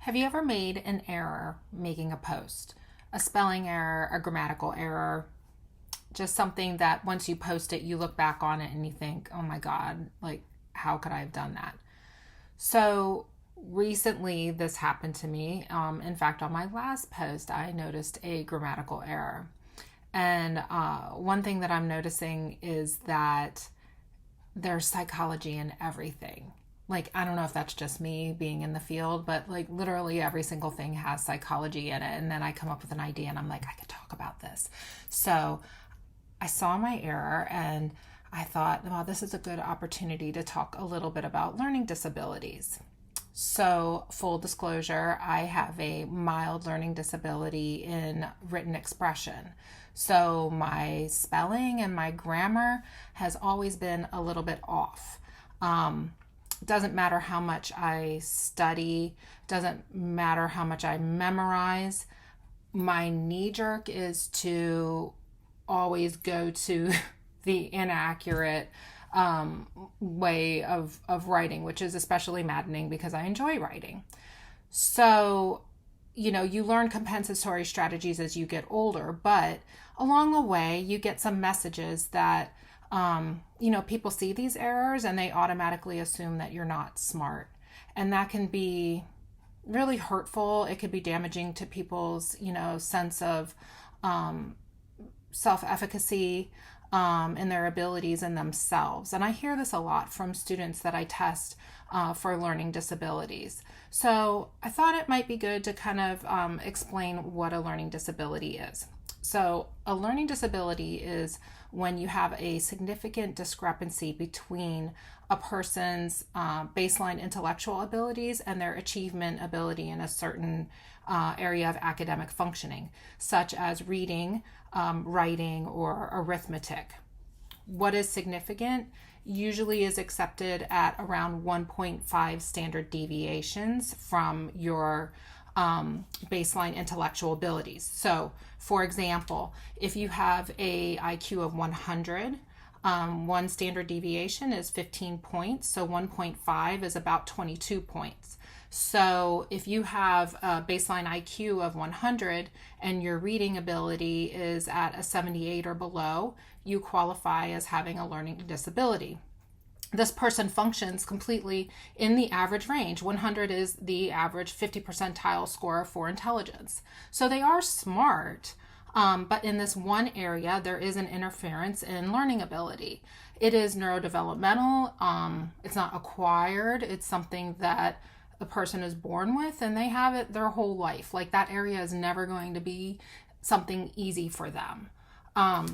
Have you ever made an error making a post? A spelling error, a grammatical error, just something that once you post it, you look back on it and you think, oh my God, like, how could I have done that? So recently, this happened to me. In fact, on my last post, I noticed a grammatical error. And one thing that I'm noticing is that there's psychology in everything. Like, I don't know if that's just me being in the field, but like literally every single thing has psychology in it. And then I come up with an idea and I'm like, I could talk about this. So I saw my error and I thought, well, this is a good opportunity to talk a little bit about learning disabilities. So, full disclosure, I have a mild learning disability in written expression. So, my spelling and my grammar has always been a little bit off. Doesn't matter how much I study, doesn't matter how much I memorize. My knee jerk is to always go to the inaccurate way of writing, which is especially maddening because I enjoy writing. So, you learn compensatory strategies as you get older, but along the way, you get some messages that, people see these errors and they automatically assume that you're not smart. And that can be really hurtful. It could be damaging to people's, sense of self-efficacy in their abilities in themselves. And I hear this a lot from students that I test for learning disabilities. So I thought it might be good to kind of explain what a learning disability is. So a learning disability is when you have a significant discrepancy between a person's baseline intellectual abilities and their achievement ability in a certain area of academic functioning, such as reading, writing, or arithmetic. What is significant usually is accepted at around 1.5 standard deviations from your baseline intellectual abilities. So, for example, if you have a IQ of 100, one standard deviation is 15 points, so 1.5 is about 22 points. So if you have a baseline IQ of 100 and your reading ability is at a 78 or below, you qualify as having a learning disability. This person functions completely in the average range. 100 is the average 50 percentile score for intelligence. So they are smart, but in this one area, there is an interference in learning ability. It is neurodevelopmental. It's not acquired. It's something that the person is born with and they have it their whole life. Like that area is never going to be something easy for them.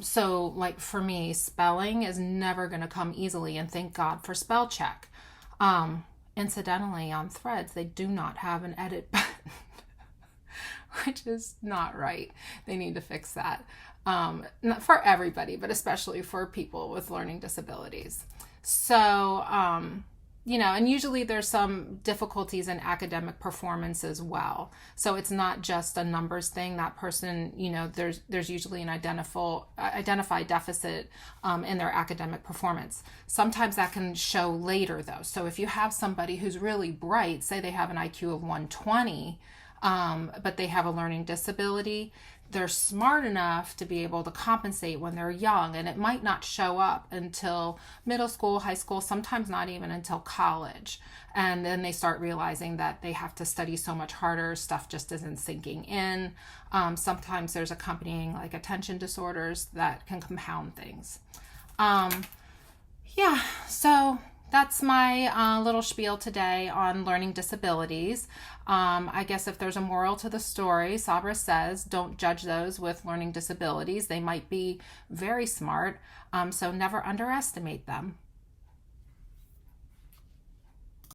So like for me, spelling is never going to come easily, and thank God for spell check. Incidentally, on Threads, they do not have an edit button, which is not right. They need to fix that. Not for everybody, but especially for people with learning disabilities. So, and usually there's some difficulties in academic performance as well. So it's not just a numbers thing. That person, there's usually an identified deficit in their academic performance. Sometimes that can show later though. So if you have somebody who's really bright, say they have an IQ of 120, but they have a learning disability, they're smart enough to be able to compensate when they're young, and it might not show up until middle school, high school, sometimes not even until college. And then they start realizing that they have to study so much harder, stuff just isn't sinking in. Sometimes there's accompanying like attention disorders that can compound things. So that's my little spiel today on learning disabilities. I guess if there's a moral to the story, Sabra says, don't judge those with learning disabilities. They might be very smart, so never underestimate them.